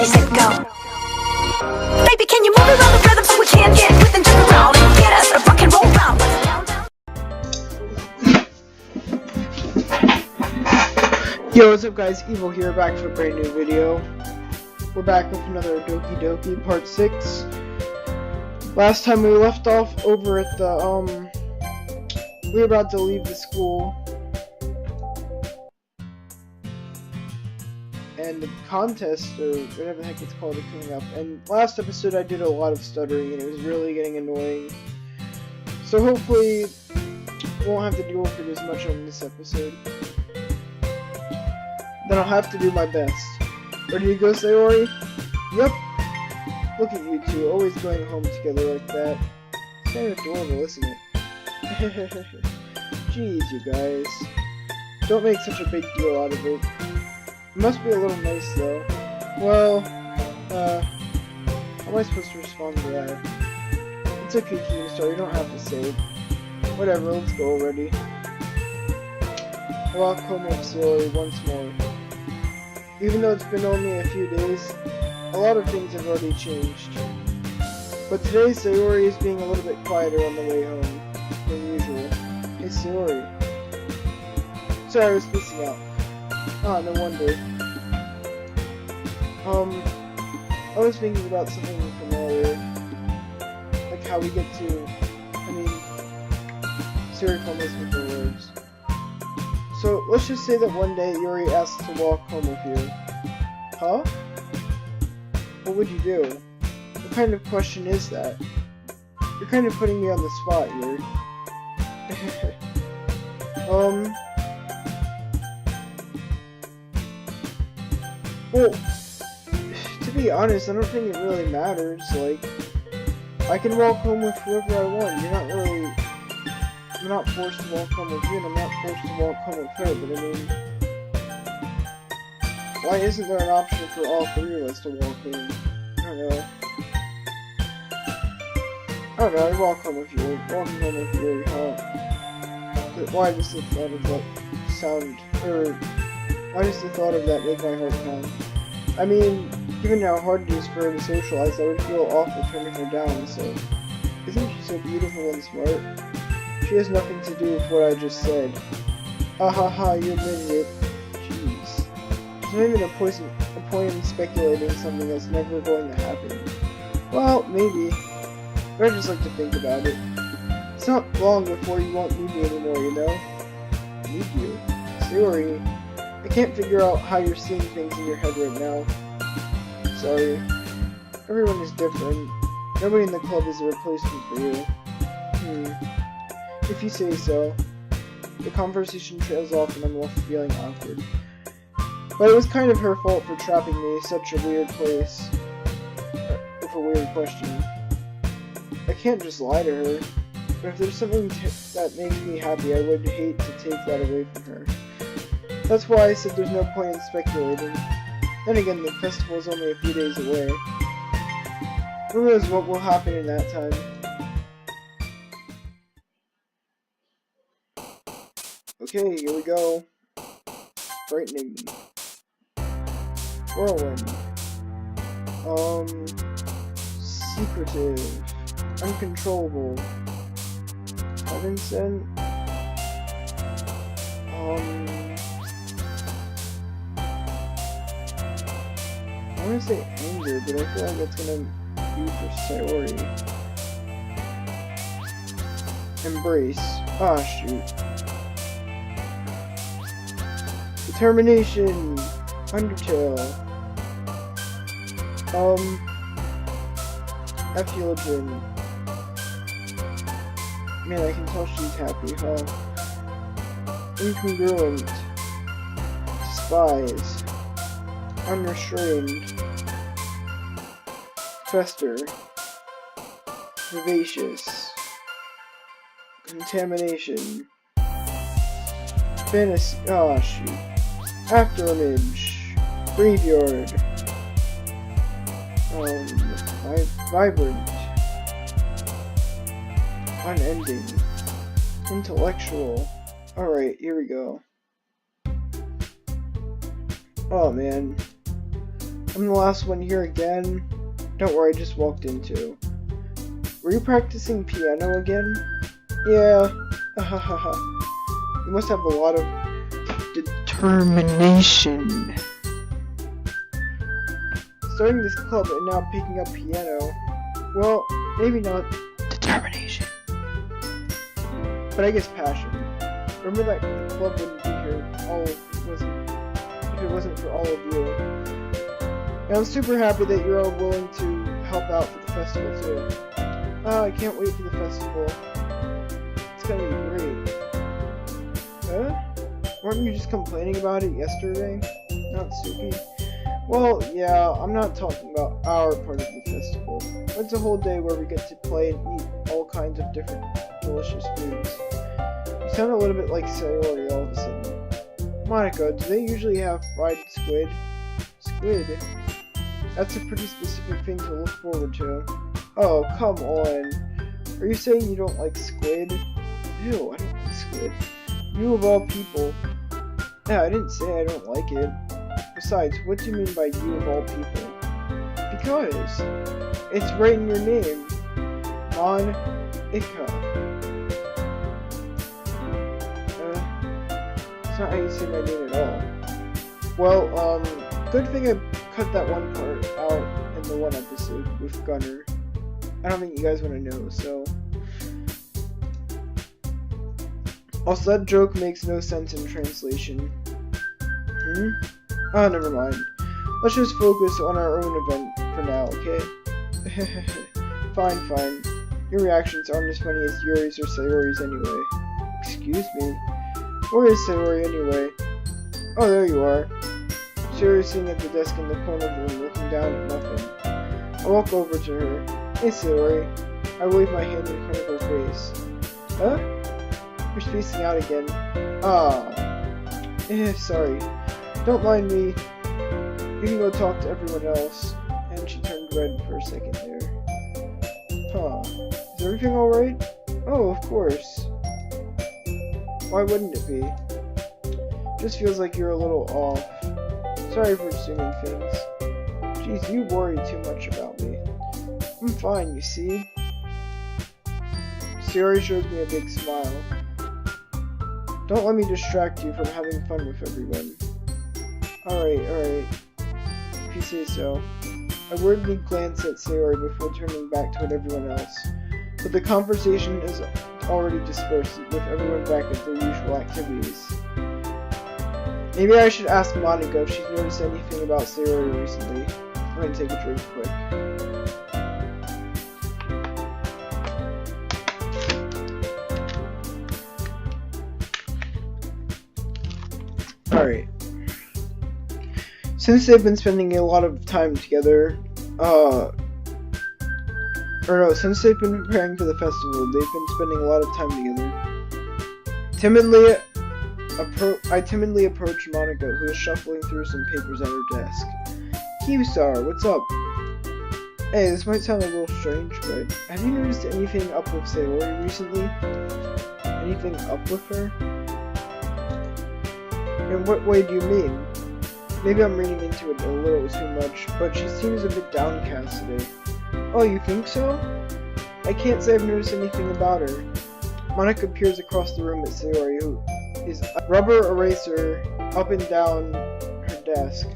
ready, set, go. Baby, can you move around the rhythm so we can get with and jump around and get us a rock and roll round? Yo, what's up guys, Evil here, back for a brand new video. We're back with another Doki Doki Part 6. Last time we left off over at the, we were about to leave the school. And the contest, or whatever the heck it's called, is coming up. And last episode I did a lot of stuttering and it was really getting annoying. So hopefully, we won't have to deal with it as much on this episode. Then I'll have to do my best. Ready to go, Sayori? Yep. Look at you two, always going home together like that. It's kind of adorable, isn't it? Jeez, you guys. Don't make such a big deal out of it. It must be a little nice, though. Well, how am I supposed to respond to that? It's okay, Keemstar, you don't have to say it. Whatever, let's go already. I walk home with Sayori once more. Even though it's been only a few days, a lot of things have already changed. But today, Sayori is being a little bit quieter on the way home than usual. Hey, Sayori. Sorry, I was missing out. Ah, no wonder. I was thinking about something from earlier. Like how we get to, Sayori fumbles with her words. So, let's just say that one day Yuri asks to walk home with you. Huh? What would you do? What kind of question is that? You're kind of putting me on the spot, Yuri. Well, to be honest, I don't think it really matters. Like, I can walk home with whoever I want. I'm not forced to walk home with you, and I'm not forced to walk home with her, but why isn't there an option for all three of us to walk home? I don't know, I walk home with you. Walking home with you, huh? But why does the thought of that sound, or why does the thought of that make my heart pound? Given how hard it is for her to socialize, I would feel awful turning her down, so... Isn't she so beautiful and smart? She has nothing to do with what I just said. Ah ha ha, you admitted it. Jeez. There's not even a point in speculating something that's never going to happen. Well, maybe. But I just like to think about it. It's not long before you won't need me anymore, you know? Need you? Sayori, I can't figure out how you're seeing things in your head right now. Sorry. Everyone is different. Nobody in the club is a replacement for you. If you say so. The conversation trails off and I'm left feeling awkward. But it was kind of her fault for trapping me in such a weird place. With a weird question. I can't just lie to her. But if there's something that makes me happy, I would hate to take that away from her. That's why I said there's no point in speculating. Then again, the festival is only a few days away. Who knows what will happen in that time? Okay, here we go. Frightening. Whirlwind. Secretive. Uncontrollable. Heaven sent. I want to say anger, but I feel like that's gonna be for Sayori. Embrace. Ah, shoot. Determination. Undertale. Effulgent. Man, I can tell she's happy, huh? Incongruent. Despise. Unrestrained. Fester. Vivacious. Contamination. Fantasy. Oh, shoot. Afterimage. Graveyard. Vibrant. Unending. Intellectual. Alright, here we go. Oh man. I'm the last one here again. Don't worry, I just walked into. Were you practicing piano again? Yeah. You must have a lot of determination. Starting this club and now picking up piano. Well, maybe not determination, but I guess passion. Remember that the club wouldn't be here if it wasn't for all of you. And I'm super happy that you're all willing to help out for the festival too. I can't wait for the festival. It's gonna be great. Weren't you just complaining about it yesterday? Not Suki? Well, yeah, I'm not talking about our part of the festival. It's a whole day where we get to play and eat all kinds of different delicious foods. You sound a little bit like Sayori all of a sudden. Monica, do they usually have fried squid? Squid? That's a pretty specific thing to look forward to. Oh, come on. Are you saying you don't like squid? Ew, I don't like squid. You of all people. Yeah, I didn't say I don't like it. Besides, what do you mean by you of all people? Because it's right in your name. Monica. It's not how you say my name at all. Well, good thing I cut that one part out in the one episode with Gunner. I don't think you guys want to know, so. Also, that joke makes no sense in translation. Oh, never mind. Let's just focus on our own event for now, okay? Fine. Your reactions aren't as funny as Yuri's or Sayori's anyway. Excuse me? Where is Sayori anyway? Oh, there you are. Sayori's sitting at the desk in the corner of the room looking down at nothing. I walk over to her. Hey, Sayori. I wave my hand in front of her face. Huh? You're spacing out again. Sorry. Don't mind me. You can go talk to everyone else. And she turned red for a second there. Is everything alright? Oh, of course. Why wouldn't it be? Just feels like you're a little off. Sorry for assuming things. Jeez, you worry too much about me. I'm fine, you see? Sayori shows me a big smile. Don't let me distract you from having fun with everyone. Alright. If you say so. I weirdly glance at Sayori before turning back toward everyone else. But the conversation is already dispersed, with everyone back at their usual activities. Maybe I should ask Monica if she's noticed anything about Sayori recently. I'm gonna take a drink quick. Alright. Since they've been spending a lot of time together, since they've been preparing for the festival, they've been spending a lot of time together. I timidly approach Monica, who is shuffling through some papers at her desk. Kyusar, what's up? Hey, this might sound a little strange, but have you noticed anything up with Sayori recently? Anything up with her? In what way do you mean? Maybe I'm reading into it a little too much, but she seems a bit downcast today. Oh, you think so? I can't say I've noticed anything about her. Monica peers across the room at Sayori, who is a rubber eraser up and down her desk.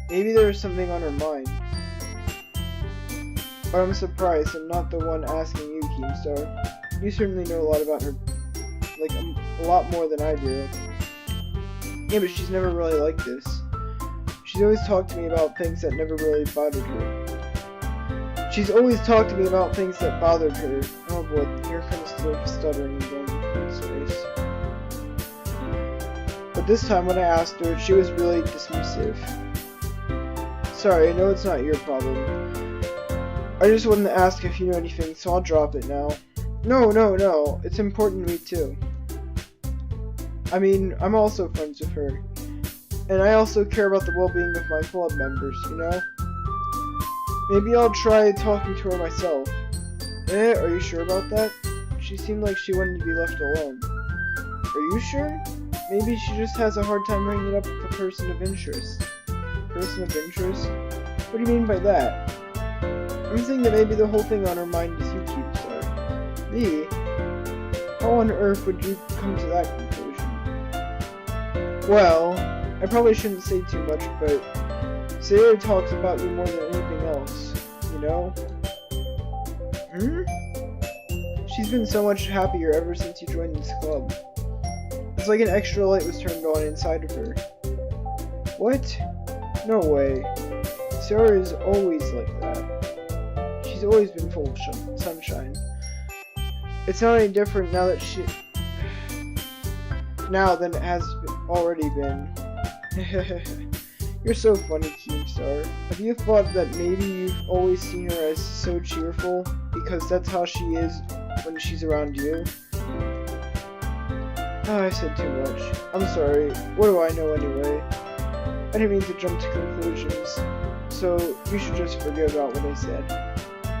Maybe there is something on her mind. But I'm surprised I'm not the one asking you, Keemstar. You certainly know a lot about her, like a lot more than I do. Yeah, but she's never really like this. She's always talked to me about things that never really bothered her. Oh boy, here comes the stuttering again in space. But this time when I asked her, she was really dismissive. Sorry, I know it's not your problem. I just wanted to ask if you know anything, so I'll drop it now. No. It's important to me too. I mean, I'm also friends with her. And I also care about the well-being of my club members, you know? Maybe I'll try talking to her myself. Are you sure about that? She seemed like she wanted to be left alone. Are you sure? Maybe she just has a hard time bringing it up with a person of interest. person of interest? What do you mean by that? I'm thinking that maybe the whole thing on her mind is you, Keemstar. Me? How on earth would you come to that conclusion? Well, I probably shouldn't say too much, but Sayori talks about you more than anything else, you know? She's been so much happier ever since you joined this club. It's like an extra light was turned on inside of her. What? No way. Sayori is always like that. She's always been full of sunshine. It's not any different now that than it has already been. You're so funny, Keemstar. Have you thought that maybe you've always seen her as so cheerful because that's how she is when she's around you? Oh, I said too much. I'm sorry. What do I know anyway? I didn't mean to jump to conclusions, so you should just forget about what I said.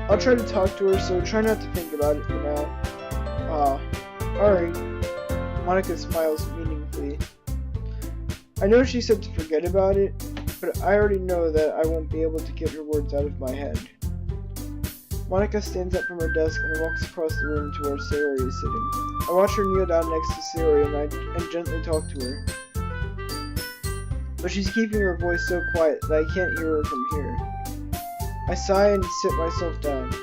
I'll try to talk to her, so try not to think about it for now. Alright. Monika smiles meaningfully. I know she said to forget about it, but I already know that I won't be able to get her words out of my head. Monika stands up from her desk and walks across the room to where Sayori is sitting. I watch her kneel down next to Sayori and gently talk to her. But she's keeping her voice so quiet that I can't hear her from here. I sigh and sit myself down.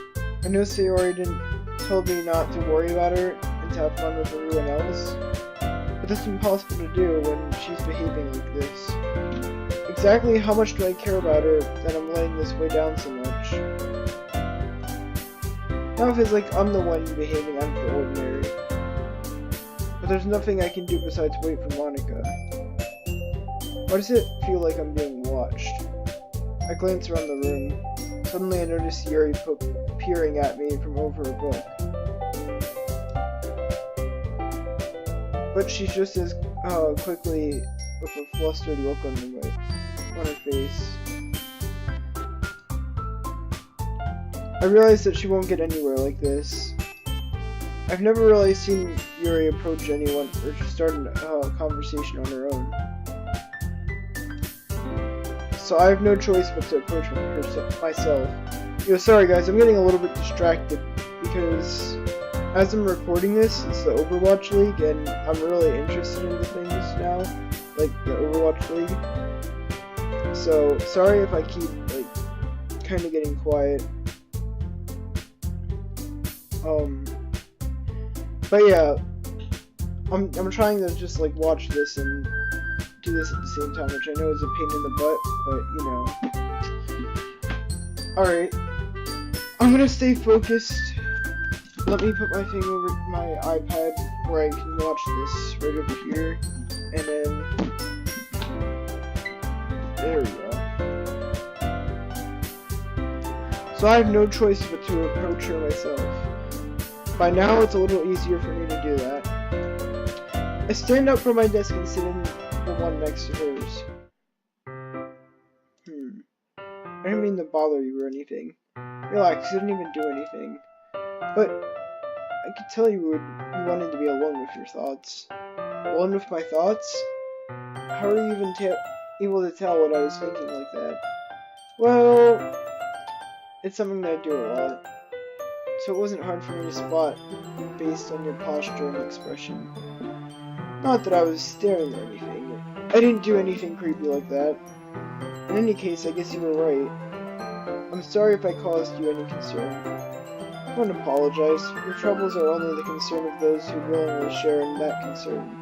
I know Sayori told me not to worry about her and to have fun with everyone else, but that's impossible to do when she's behaving like this. Exactly how much do I care about her that I'm letting this weigh down so much? Now it feels like I'm the one behaving unordinary. But there's nothing I can do besides wait for Monika. Why does it feel like I'm being watched? I glance around the room. Suddenly I notice Yuri peering at me from over a book. But she's just as quickly with a flustered look on her face. I realize that she won't get anywhere like this. I've never really seen Yuri approach anyone or start a conversation on her own. So I have no choice but to approach myself. Sorry guys, I'm getting a little bit distracted because as I'm recording this, it's the Overwatch League and I'm really interested in the things now, like the Overwatch League. So sorry if I keep kind of getting quiet. But yeah, I'm trying to just watch this and do this at the same time, which I know is a pain in the butt, but you know. Alright, I'm gonna stay focused. Let me put my thing over my iPad where I can watch this right over here, and then there we go. So I have no choice but to approach her myself. By now it's a little easier for me to do that. I stand up from my desk and sit in the one next to hers. I didn't mean to bother you or anything. Relax, you didn't even do anything. But I could tell you wanted to be alone with your thoughts. Alone with my thoughts? How are you even able to tell what I was thinking like that? Well, it's something that I do a lot. So it wasn't hard for me to spot based on your posture and expression. Not that I was staring or anything. I didn't do anything creepy like that. In any case, I guess you were right. I'm sorry if I caused you any concern. Don't apologize. Your troubles are only the concern of those who willingly share in that concern.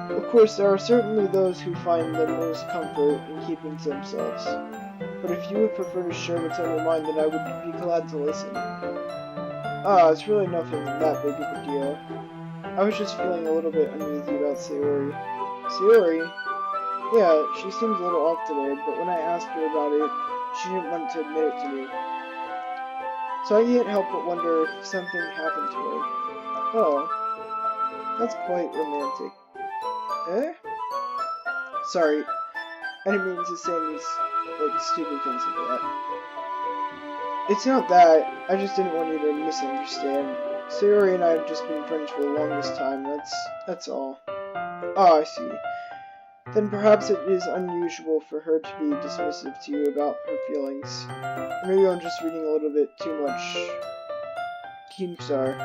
Of course, there are certainly those who find the most comfort in keeping to themselves. But if you would prefer to share what's on your mind, then I would be glad to listen. It's really nothing that big of a deal. I was just feeling a little bit uneasy about Sayori. Sayori? Yeah, she seems a little off today, but when I asked her about it, she didn't want to admit it to me. So I can't help but wonder if something happened to her. Oh, that's quite romantic. Eh? Sorry, I didn't mean to say any, stupid things like that. It's not that, I just didn't want you to misunderstand. Sayori and I have just been friends for the longest time, that's all. Oh, I see. then perhaps it is unusual for her to be dismissive to you about her feelings. Or maybe I'm just reading a little bit too much Keemstar.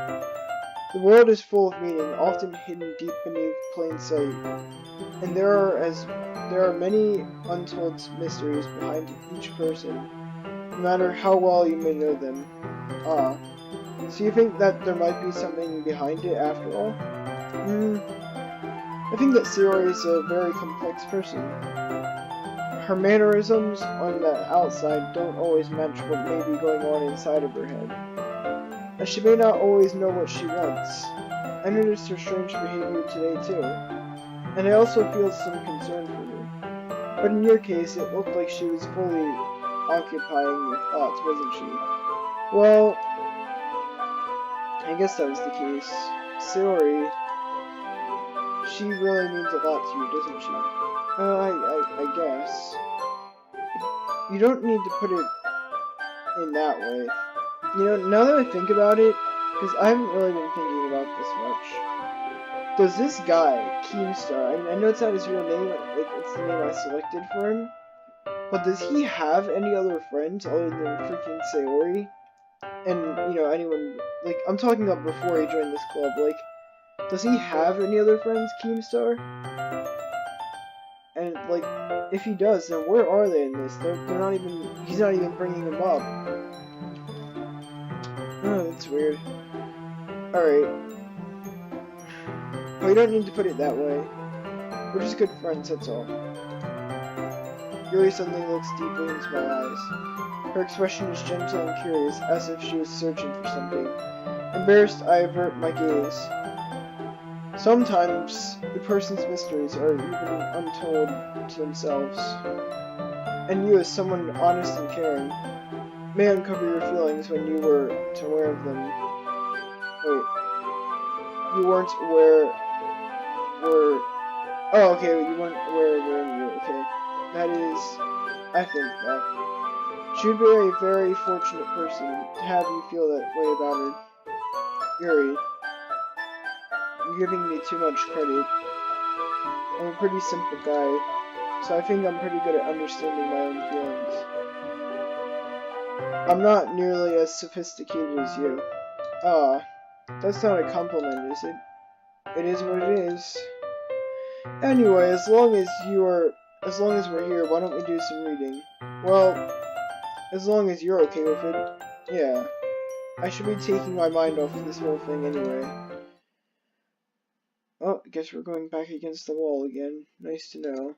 The world is full of meaning, often hidden deep beneath plain sight, and there are many untold mysteries behind each person, no matter how well you may know them. Ah, so you think that there might be something behind it after all? I think that Sayori is a very complex person. Her mannerisms on the outside don't always match what may be going on inside of her head. And she may not always know what she wants. I noticed her strange behavior today too. And I also feel some concern for her. But in your case, it looked like she was fully occupying your thoughts, wasn't she? Well, I guess that was the case. Sayori, she really means a lot to you, doesn't she? I guess. You don't need to put it in that way. You know, now that I think about it, because I haven't really been thinking about this much, does this guy, Keemstar, I know it's not his real name, like, it's the name I selected for him, but does he have any other friends other than freaking Sayori? And, you know, anyone, like, I'm talking about before he joined this club, like, does he have any other friends, Keemstar? And, like, if he does, then where are they in this? They're not even, he's not even bringing them up. Oh, that's weird. Alright. Oh, you don't need to put it that way. We're just good friends, that's all. Yuri suddenly looks deeply into my eyes. Her expression is gentle and curious, as if she was searching for something. Embarrassed, I avert my gaze. Sometimes, a person's mysteries are even untold to themselves. And you, as someone honest and caring, may uncover your feelings when you weren't aware of them. Wait. You weren't aware... Oh, okay, you weren't aware of them. Okay. That is... I think that. She would be a very fortunate person to have you feel that way about her. Yuri. You're giving me too much credit. I'm a pretty simple guy, so I think I'm pretty good at understanding my own feelings. I'm not nearly as sophisticated as you. Ah, that's not a compliment, is it? It is what it is. Anyway, as long as we're here, why don't we do some reading? Well, as long as you're okay with it, yeah. I should be taking my mind off this whole thing anyway. Oh, I guess we're going back against the wall again. Nice to know.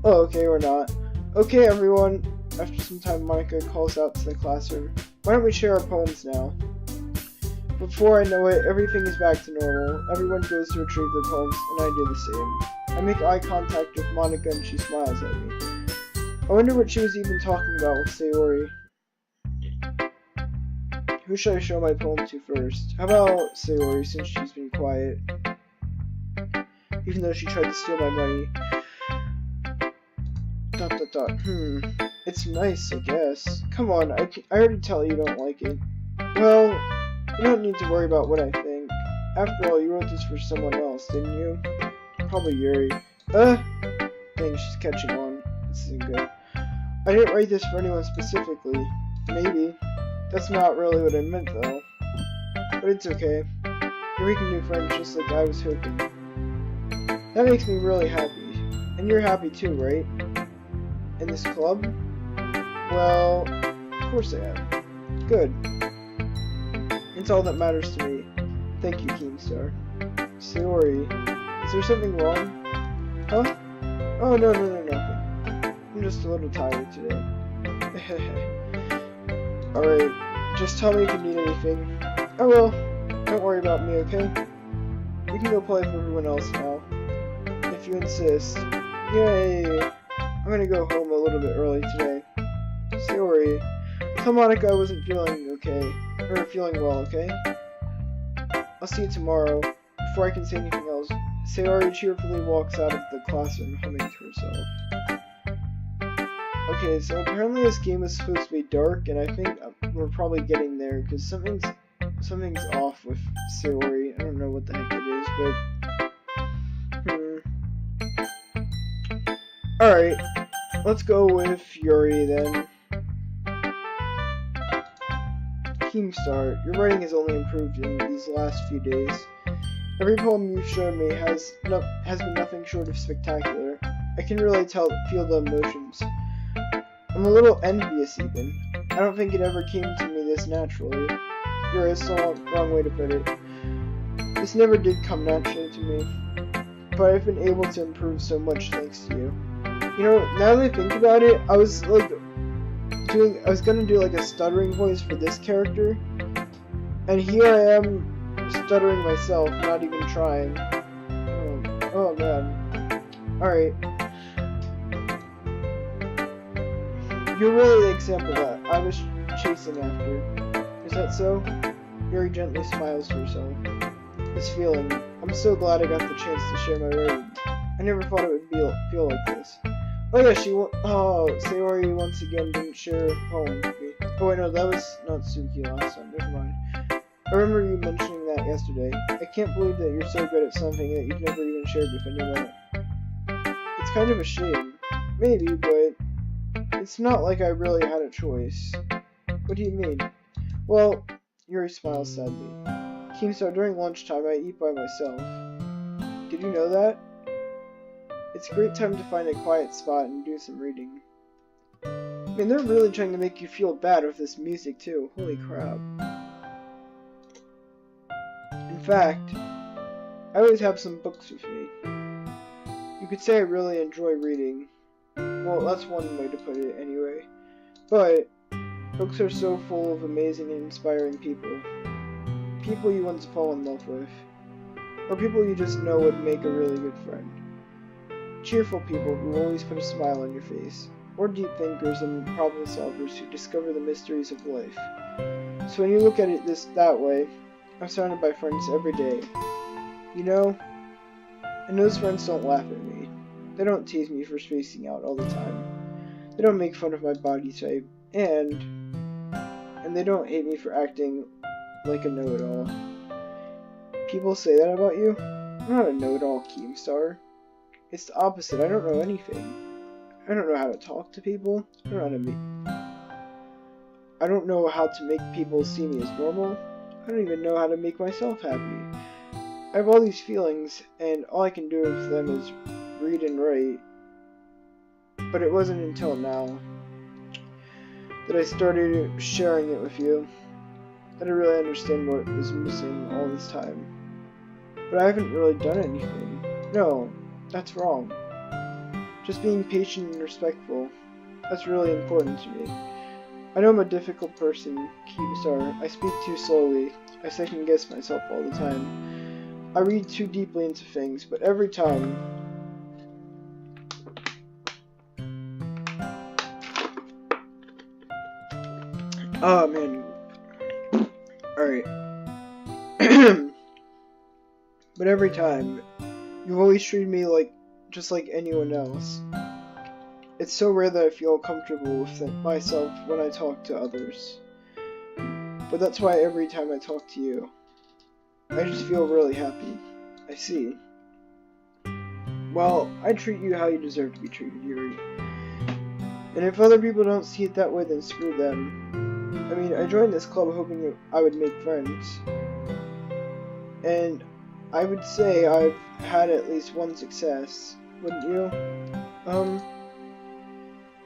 Oh, okay, we're not. Okay, everyone. After some time, Monica calls out to the classroom. Why don't we share our poems now? Before I know it, everything is back to normal. Everyone goes to retrieve their poems, and I do the same. I make eye contact with Monica, and she smiles at me. I wonder what she was even talking about with Sayori. Who should I show my poem to first? How about Sayori, since she's been quiet? Even though she tried to steal my money. ... It's nice, I guess. Come on, I already tell you don't like it. Well, you don't need to worry about what I think. After all, you wrote this for someone else, didn't you? Probably Yuri. Dang, she's catching on. This isn't good. I didn't write this for anyone specifically. Maybe. That's not really what I meant, though. But it's okay. You're making new friends just like I was hoping. That makes me really happy. And you're happy too, right? In this club? Well, of course I am. Good. It's all that matters to me. Thank you, Keemstar. Sayori, is there something wrong? Huh? Oh, no, nothing. I'm just a little tired today. Alright, just tell me if you need anything. I will. Don't worry about me, okay? You can go play with everyone else now. If you insist. Yay! I'm gonna go home a little bit early today. Sayori, tell Monica I wasn't feeling well, okay? I'll see you tomorrow. Before I can say anything else, Sayori cheerfully walks out of the classroom, humming to herself. Okay, so apparently this game is supposed to be dark, and I think we're probably getting there, because something's off with Sayori. I don't know what the heck it is, but... Alright, let's go with Yuri then. Keemstar, your writing has only improved in these last few days. Every poem you've shown me has been nothing short of spectacular. I can really feel the emotions. I'm a little envious even. I don't think it ever came to me this naturally. Yuri, is the wrong way to put it. This never did come naturally to me, but I've been able to improve so much thanks to you. You know, now that I think about it, I was gonna do like a stuttering voice for this character, and here I am stuttering myself, not even trying. Oh man. Alright. You're really the example that I was chasing after. Is that so? Yuri gently smiles to herself. This feeling, I'm so glad I got the chance to share my writing. I never thought it would feel like this. Oh yeah, Sayori once again didn't share a poem with me. Oh wait, no, that was not Suki last time, never mind. I remember you mentioning that yesterday. I can't believe that you're so good at something that you've never even shared with anyone. It's kind of a shame. Maybe, but it's not like I really had a choice. What do you mean? Well, Yuri smiles sadly. Keemstar, during lunchtime I eat by myself. Did you know that? It's a great time to find a quiet spot and do some reading. Man, they're really trying to make you feel bad with this music too. Holy crap. In fact, I always have some books with me. You could say I really enjoy reading. Well, that's one way to put it anyway. But books are so full of amazing and inspiring people. People you want to fall in love with. Or people you just know would make a really good friend. Cheerful people who always put a smile on your face. Or deep thinkers and problem solvers who discover the mysteries of life. So when you look at it that way, I'm surrounded by friends every day. You know, and those friends don't laugh at me. They don't tease me for spacing out all the time. They don't make fun of my body type. And they don't hate me for acting like a know-it-all. People say that about you? I'm not a know-it-all, Keemstar. It's the opposite. I don't know anything. I don't know how to talk to people. I don't know how to make people see me as normal. I don't even know how to make myself happy. I have all these feelings, and all I can do with them is read and write. But it wasn't until now that I started sharing it with you that I really understand what was missing all this time. But I haven't really done anything. No, that's wrong. Just being patient and respectful. That's really important to me. I know I'm a difficult person, Keemstar. I speak too slowly. I second guess myself all the time. I read too deeply into things, but every time oh man. Alright. But every time, you've always treated me just like anyone else. It's so rare that I feel comfortable with myself when I talk to others. But that's why every time I talk to you, I just feel really happy. I see. Well, I treat you how you deserve to be treated, Yuri. And if other people don't see it that way, then screw them. I mean, I joined this club hoping I would make friends. And I would say I've had at least one success, wouldn't you?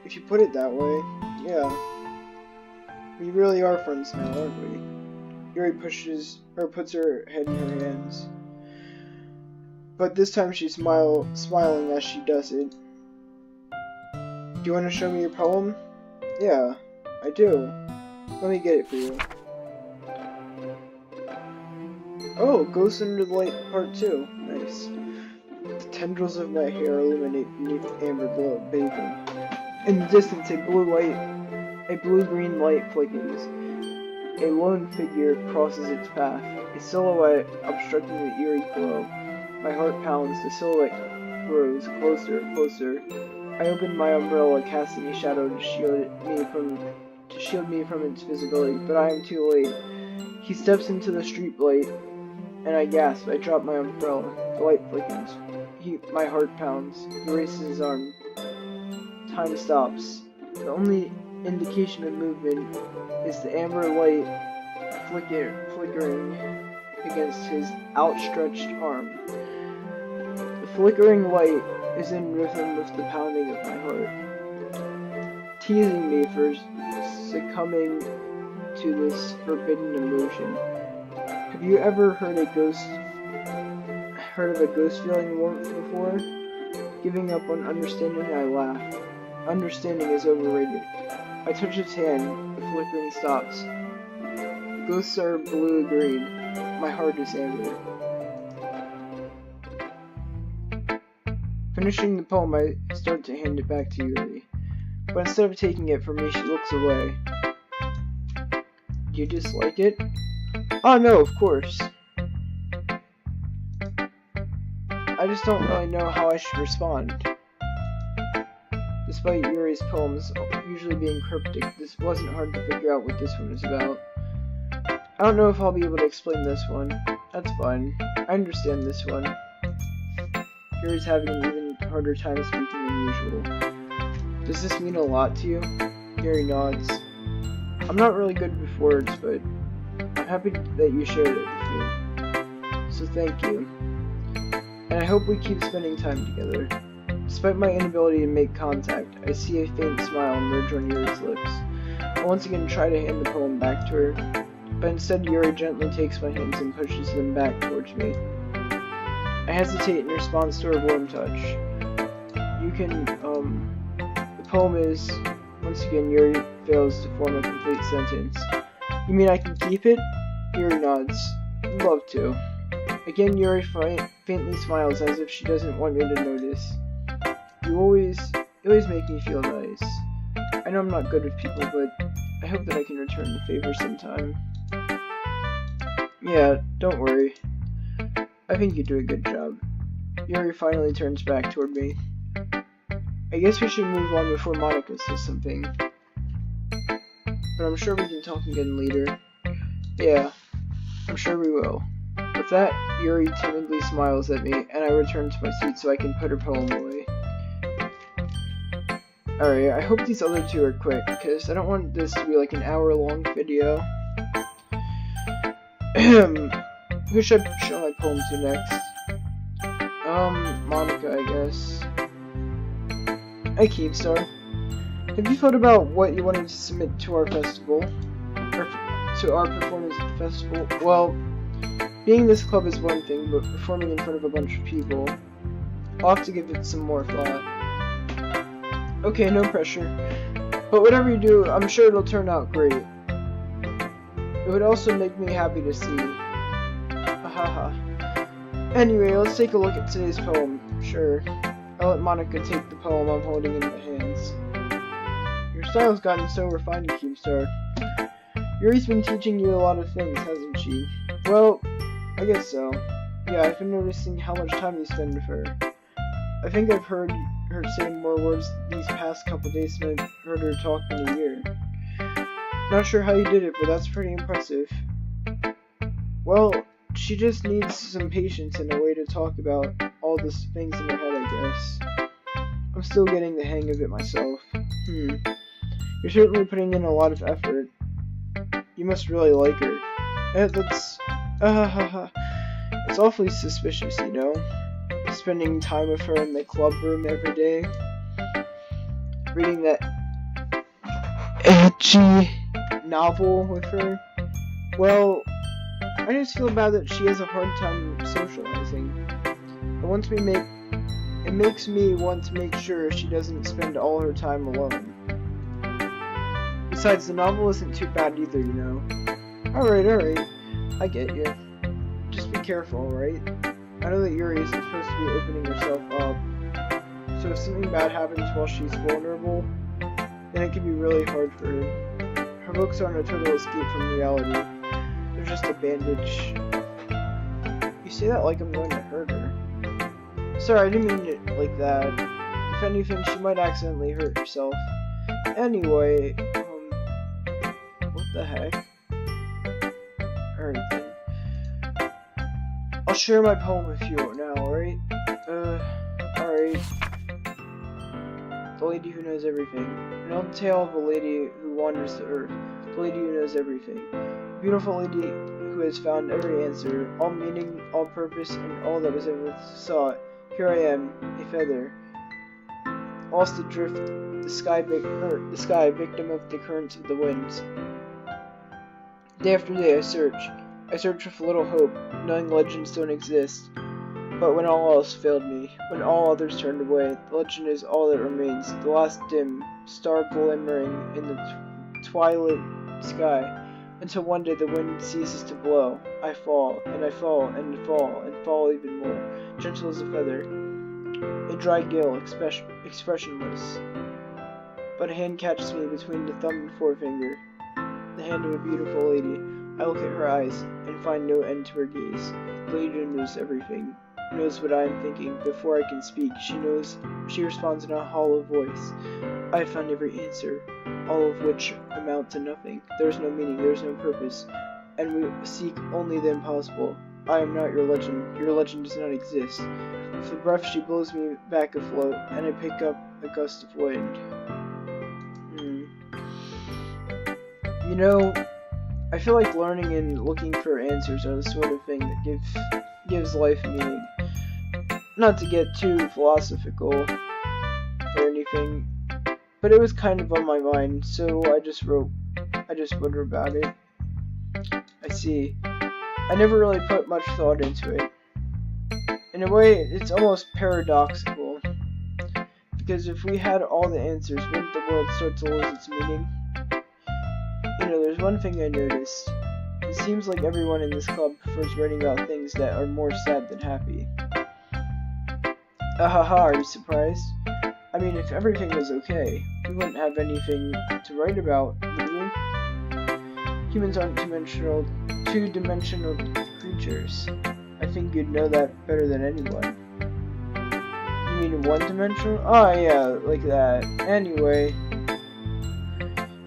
If you put it that way, yeah. We really are friends now, aren't we? Yuri puts her head in her hands. But this time she's smiling as she does it. Do you want to show me your poem? Yeah, I do. Let me get it for you. Oh, Ghost Under the Light Part 2. Nice. The tendrils of my hair illuminate beneath amber glow bathing. In the distance, a blue-green light flickers. A lone figure crosses its path, a silhouette obstructing the eerie glow. My heart pounds, the silhouette grows closer and closer. I open my umbrella, casting a shadow to shield me from its visibility, but I am too late. He steps into the street light, and I gasp. I drop my umbrella. The light flickers. My heart pounds. He raises his arm. time stops. The only indication of movement is the amber light flickering against his outstretched arm. The flickering light is in rhythm with the pounding of my heart, teasing me for succumbing to this forbidden emotion. Have you ever heard of a ghost feeling warmth before? Giving up on understanding, I laugh. Understanding is overrated. I touch his hand, the flickering stops. Ghosts are blue-green. My heart is amber. Finishing the poem, I start to hand it back to Yuri. But instead of taking it from me, she looks away. Do you dislike it? Oh no, of course. I just don't really know how I should respond. Despite Yuri's poems usually being cryptic, this wasn't hard to figure out what this one is about. I don't know if I'll be able to explain this one. That's fine. I understand this one. Yuri's having an even harder time speaking than usual. Does this mean a lot to you? Yuri nods. I'm not really good with words, but I'm happy that you shared it with me. So thank you. And I hope we keep spending time together. Despite my inability to make contact, I see a faint smile emerge on Yuri's lips. I once again try to hand the poem back to her, but instead Yuri gently takes my hands and pushes them back towards me. I hesitate in response to her warm touch. The poem is, once again Yuri fails to form a complete sentence. You mean I can keep it? Yuri nods. I'd love to. Again Yuri faintly smiles as if she doesn't want me to notice. You always make me feel nice. I know I'm not good with people, but I hope that I can return the favor sometime. Yeah, don't worry. I think you do a good job. Yuri finally turns back toward me. I guess we should move on before Monica says something. But I'm sure we can talk again later. Yeah, I'm sure we will. With that, Yuri timidly smiles at me, and I return to my seat so I can put her poem away. Alright, I hope these other two are quick, because I don't want this to be like an hour-long video. Who should I show my poem to next? Monica, I guess. Hey, Keemstar. Have you thought about what you wanted to submit to our festival? Or to our performance at the festival? Well, being this club is one thing, but performing in front of a bunch of people, I'll have to give it some more thought. Okay, no pressure. But whatever you do, I'm sure it'll turn out great. It would also make me happy to see. Haha. Anyway, let's take a look at today's poem. Sure. I'll let Monica take the poem I'm holding in my hands. Your style's gotten so refined, Keemstar. Yuri's been teaching you a lot of things, hasn't she? Well, I guess so. Yeah, I've been noticing how much time you spend with her. I think I've heard her say more words these past couple days than I've heard her talk in a year. Not sure how you did it, but that's pretty impressive. Well, she just needs some patience and a way to talk about all the things in her head, I guess. I'm still getting the hang of it myself. You're certainly putting in a lot of effort. You must really like her. It's awfully suspicious, you know? Spending time with her in the club room every day. Reading that edgy novel with her. Well, I just feel bad that she has a hard time socializing. It makes me want to make sure she doesn't spend all her time alone. Besides, the novel isn't too bad either, you know. Alright. I get you. Just be careful, alright? I know that Yuri isn't supposed to be opening herself up. So if something bad happens while she's vulnerable, then it can be really hard for her. Her books aren't a total escape from reality. They're just a bandage. You say that like I'm going to hurt her. Sorry, I didn't mean it like that. If anything, she might accidentally hurt herself. Anyway, what the heck? Alright then. I'll share my poem with you now, alright? Alright. the lady who knows everything. An old tale of a lady who wanders the earth, the lady who knows everything. A beautiful lady who has found every answer, all meaning, all purpose, and all that was ever sought. Here I am, a feather, lost adrift, the sky, victim of the currents of the winds. Day after day I search with little hope, knowing legends don't exist. But when all else failed me, when all others turned away, the legend is all that remains, the last dim star glimmering in the twilight sky, until one day the wind ceases to blow. I fall, and I fall, and fall, and fall even more, gentle as a feather, a dry gill, expressionless. But a hand catches me between the thumb and forefinger, the hand of a beautiful lady. I look at her eyes, and find no end to her gaze. The lady knows everything, knows what I am thinking. Before I can speak, she responds in a hollow voice. I have found every answer, all of which amount to nothing. There is no meaning, there is no purpose, and we seek only the impossible. I am not your legend does not exist. With a breath she blows me back afloat, and I pick up a gust of wind. You know, I feel like learning and looking for answers are the sort of thing that gives life meaning. Not to get too philosophical or anything, but it was kind of on my mind, so I just wrote about it. I see. I never really put much thought into it. In a way, it's almost paradoxical, because if we had all the answers, wouldn't the world start to lose its meaning? You know, there's one thing I noticed. It seems like everyone in this club prefers writing about things that are more sad than happy. Ahaha, are you surprised? I mean, if everything was okay, we wouldn't have anything to write about, would we? Humans aren't two-dimensional creatures. I think you'd know that better than anyone. You mean one-dimensional? Oh yeah, like that. Anyway,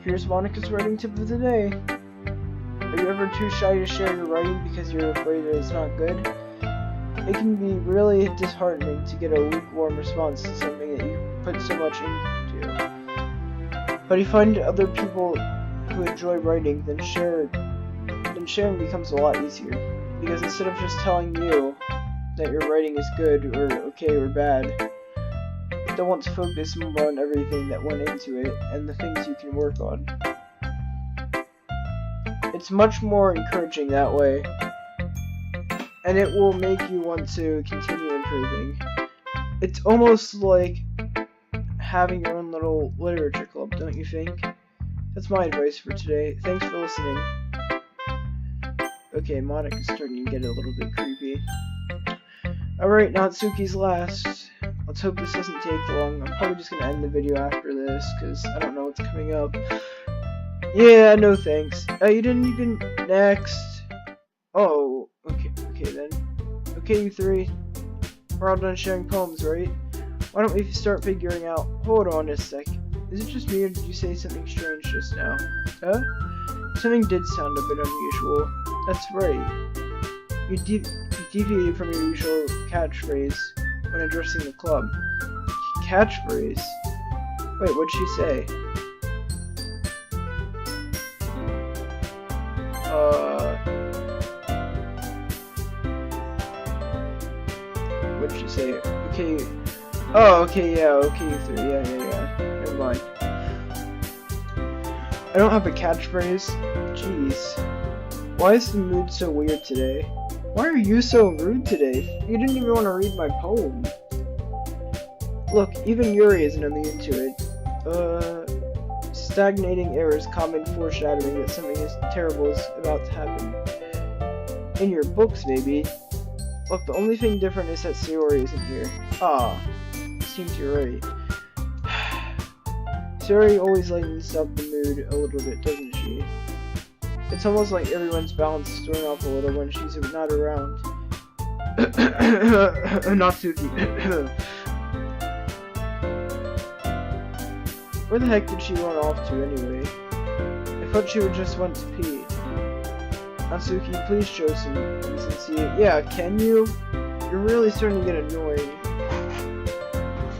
here's Monica's writing tip of the day. Are you ever too shy to share your writing because you're afraid that it's not good? It can be really disheartening to get a lukewarm response to something that you put so much into. But if you find other people who enjoy writing, then sharing becomes a lot easier. Because instead of just telling you that your writing is good or okay or bad, they'll want to focus more on everything that went into it and the things you can work on. It's much more encouraging that way, and it will make you want to continue improving. It's almost like having your own little literature club, don't you think? That's my advice for today. Thanks for listening. Okay, Monica's starting to get a little bit creepy. Alright, Natsuki's last. Let's hope this doesn't take long. I'm probably just gonna end the video after this, because I don't know what's coming up. Yeah, no thanks. You didn't even... Next. Oh, okay then. Okay, you three. We're all done sharing poems, right? Why don't we start figuring out... Hold on a sec. Is it just me, or did you say something strange just now? Huh? Something did sound a bit unusual. That's right. You deviated from your usual catchphrase when addressing the club. Catchphrase? Wait, what'd she say? What'd she say? Okay. Oh, okay, yeah, okay, you three. Yeah. Never mind. I don't have a catchphrase. Jeez. Why is the mood so weird today? Why are you so rude today? You didn't even want to read my poem. Look, even Yuri isn't immune to it. Stagnating air is common foreshadowing that something terrible is about to happen. In your books, maybe. Look, the only thing different is that Sayori isn't here. Ah, seems you're right. Sayori always lightens up the mood a little bit, doesn't she? It's almost like everyone's balance is thrown off a little when she's not around. Natsuki. Where the heck did she run off to anyway? I thought she would just went to pee. Natsuki, please show some decency. Yeah, can you? You're really starting to get annoying.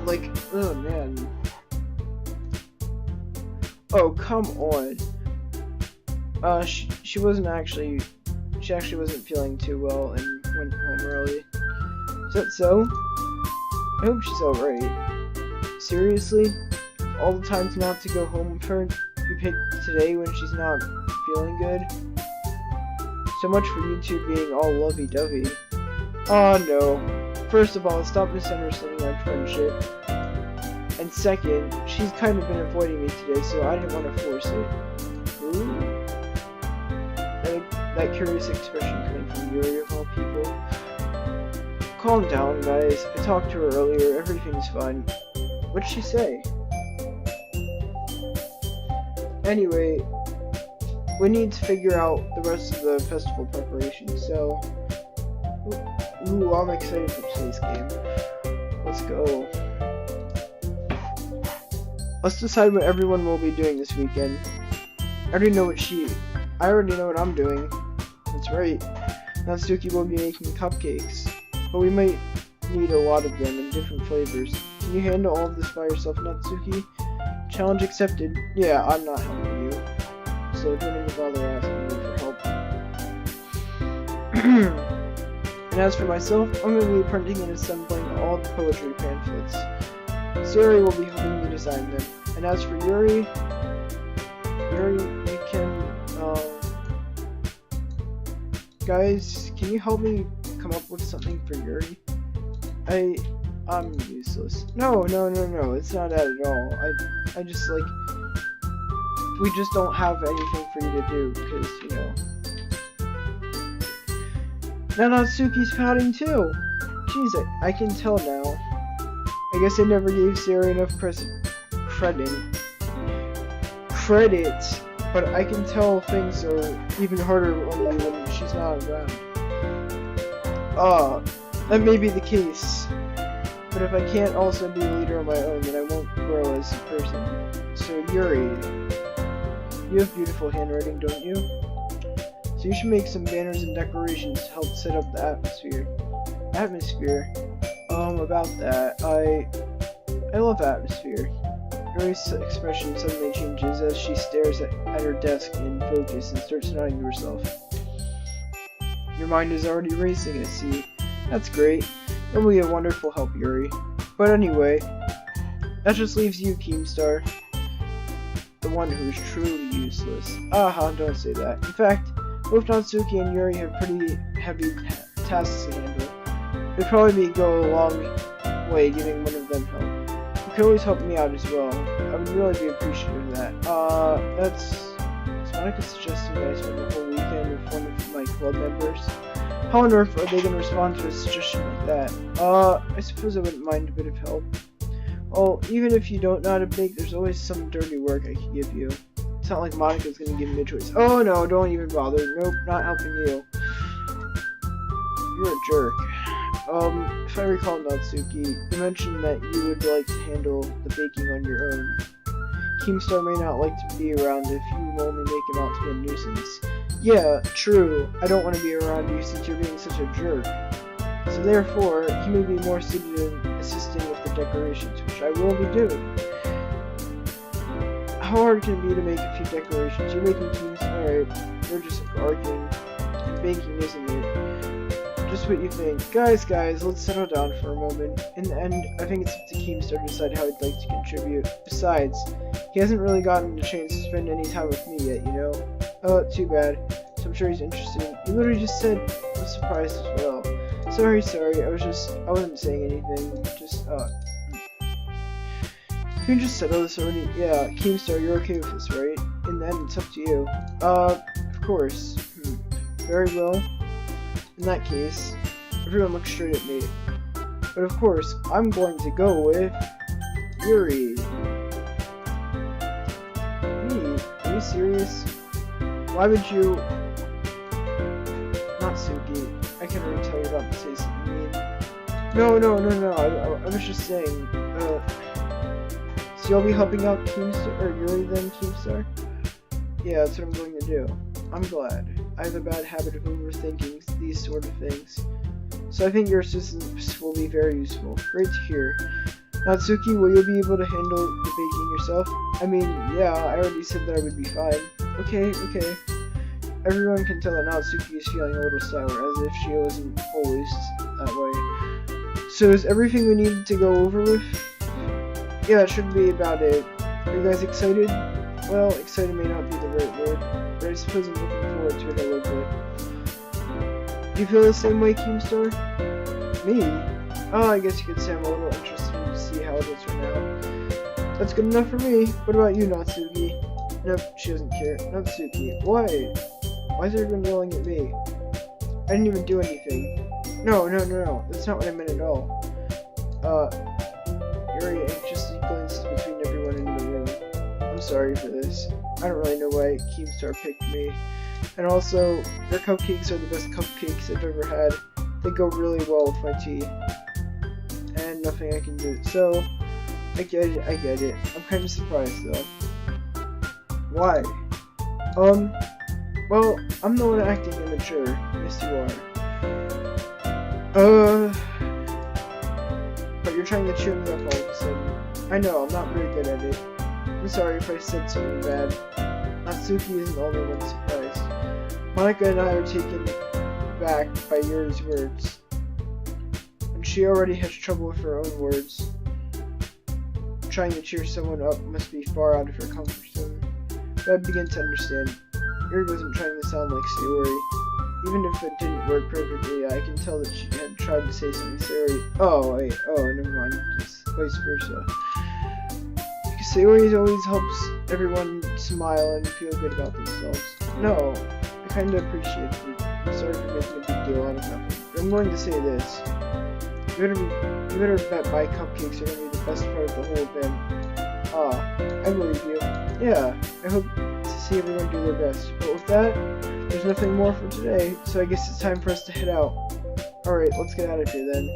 Like, oh man. Oh, come on. She wasn't actually... She actually wasn't feeling too well and went home early. Is that so? I hope she's alright. Seriously? All the times not to go home with her, you picked today when she's not feeling good? So much for you two being all lovey-dovey. Aw, no. First of all, stop misunderstanding our friendship. And second, she's kind of been avoiding me today, so I didn't want to force it. Ooh. That curious expression coming from Yuri of all people. Calm down, guys. I talked to her earlier. Everything's fine. What'd she say? Anyway, we need to figure out the rest of the festival preparations, so... Ooh, I'm excited for today's game. Let's go. Let's decide what everyone will be doing this weekend. I already know what I'm doing. That's right. Natsuki will be making cupcakes. But we might need a lot of them in different flavors. Can you handle all of this by yourself, Natsuki? Challenge accepted. Yeah, I'm not helping you. So don't even bother asking me for help. And as for myself, I'm going to be printing and assembling all the poetry pamphlets. Siri will be helping me design them. And as for Yuri, you can, guys, can you help me come up with something for Yuri? I'm useless. No, it's not that at all. I just, like, we just don't have anything for you to do, because, you know. Now Natsuki's pouting too! Jeez, I can tell now. I guess I never gave Sarah enough credit. But I can tell things are even harder only when she's not around. That may be the case. But if I can't also be a leader on my own, then I won't grow as a person. So Yuri, you have beautiful handwriting, don't you? So you should make some banners and decorations to help set up the atmosphere. About that, I love atmosphere. Yuri's expression suddenly changes as she stares at her desk in focus and starts nodding to herself. Your mind is already racing, I see. That's great. It'll be a wonderful help, Yuri. But anyway, that just leaves you, Keemstar. The one who's truly useless. Don't say that. In fact, both Natsuki and Yuri have pretty heavy tasks to handle. It'd probably go a long way giving one of them help. You could always help me out as well. I would really be appreciative of that. Is Monica suggesting that I spend the whole weekend with one of my club members? How on earth are they going to respond to a suggestion like that? I suppose I wouldn't mind a bit of help. Well, even if you don't know how to bake, there's always some dirty work I can give you. It's not like Monica's going to give me a choice. Oh no, don't even bother. Nope, not helping you. You're a jerk. If I recall, Natsuki, you mentioned that you would like to handle the baking on your own. Keemstar may not like to be around if you only make him out to be a nuisance. Yeah, true. I don't want to be around you since you're being such a jerk. So therefore, he may be more suited in assisting with the decorations, which I will be doing. How hard can it be to make a few decorations? You're making teams. Alright, you're just arguing and baking, isn't it? Just what you think. Guys, let's settle down for a moment. In the end, I think it's up to Keemstar to decide how he'd like to contribute. Besides, he hasn't really gotten a chance to spend any time with me yet, you know? Oh, too bad. So I'm sure he's interested. You literally just said I was surprised as well. Sorry, I wasn't saying anything. Can you just settle this already? Yeah, Keemstar, you're okay with this, right? In the end, it's up to you. Of course. Very well. In that case, everyone looks straight at me. But of course, I'm going to go with Yuri. Me? Are you serious? Why would you... Natsuki, I can already tell you're about to say something mean. No, I was just saying, so you'll be helping out Keemstar, or Yuri then, Keemstar? Yeah, that's what I'm going to do. I'm glad. I have a bad habit of overthinking these sort of things. So I think your assistance will be very useful. Great to hear. Natsuki, will you be able to handle the baking yourself? I mean, yeah, I already said that I would be fine. Okay. Everyone can tell that Natsuki is feeling a little sour, as if she wasn't always that way. So is everything we needed to go over with? Yeah, that should be about it. Are you guys excited? Well, excited may not be the right word, but I suppose I'm looking forward to it a little bit. Do you feel the same way, Keemstar? Me? Oh, I guess you could say I'm a little interested to see how it is right now. That's good enough for me. What about you, Natsuki? Nope, she doesn't care. Natsuki, why? Why is everyone yelling at me? I didn't even do anything. No, that's not what I meant at all. Yuri anxiously glanced between everyone in the room. I'm sorry for this. I don't really know why Keemstar picked me. And also, their cupcakes are the best cupcakes I've ever had. They go really well with my tea. And nothing I can do. So, I get it. I'm kind of surprised though. Why? Well, I'm the one acting immature. Yes, you are. But you're trying to cheer me up all of a sudden. I know, I'm not very good at it. I'm sorry if I said something bad. Natsuki isn't the only one surprised. Monica and I are taken back by Yuri's words. And she already has trouble with her own words. Trying to cheer someone up must be far out of her comfort zone. But I begin to understand. Yuri wasn't trying to sound like Sayori. Even if it didn't work perfectly, I can tell that she had tried to say something Sayori. Never mind. Just vice versa. Because Sayori always helps everyone smile and feel good about themselves. No, I kinda appreciate it. I'm sorry for making a big deal out of nothing. But I'm going to say this. You better bet my cupcakes are gonna be the best part of the whole event. I believe you. Yeah, I hope to see everyone do their best. But with that, there's nothing more for today, so I guess it's time for us to head out. Alright, let's get out of here then.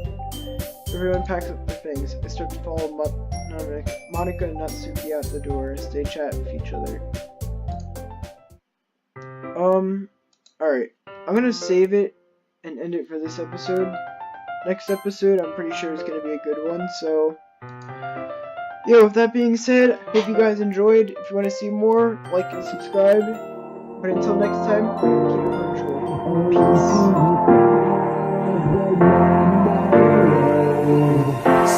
Everyone packs up their things. I start to follow Monica and Natsuki out the door as they chat with each other. Alright. I'm gonna save it and end it for this episode. Next episode, I'm pretty sure is gonna be a good one, so... Yeah, with that being said, I hope you guys enjoyed. If you want to see more, like and subscribe. But until next time, keep it virtual. Peace.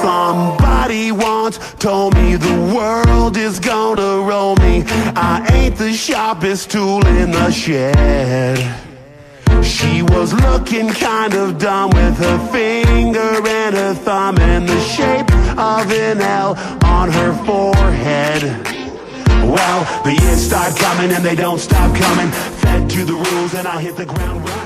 Somebody once told me the world is gonna roll me. I ain't the sharpest tool in the shed. She was looking kind of dumb with her finger and her thumb in the shape of an L on her forehead. Well, the years start coming and they don't stop coming. Fed to the rules and I hit the ground running.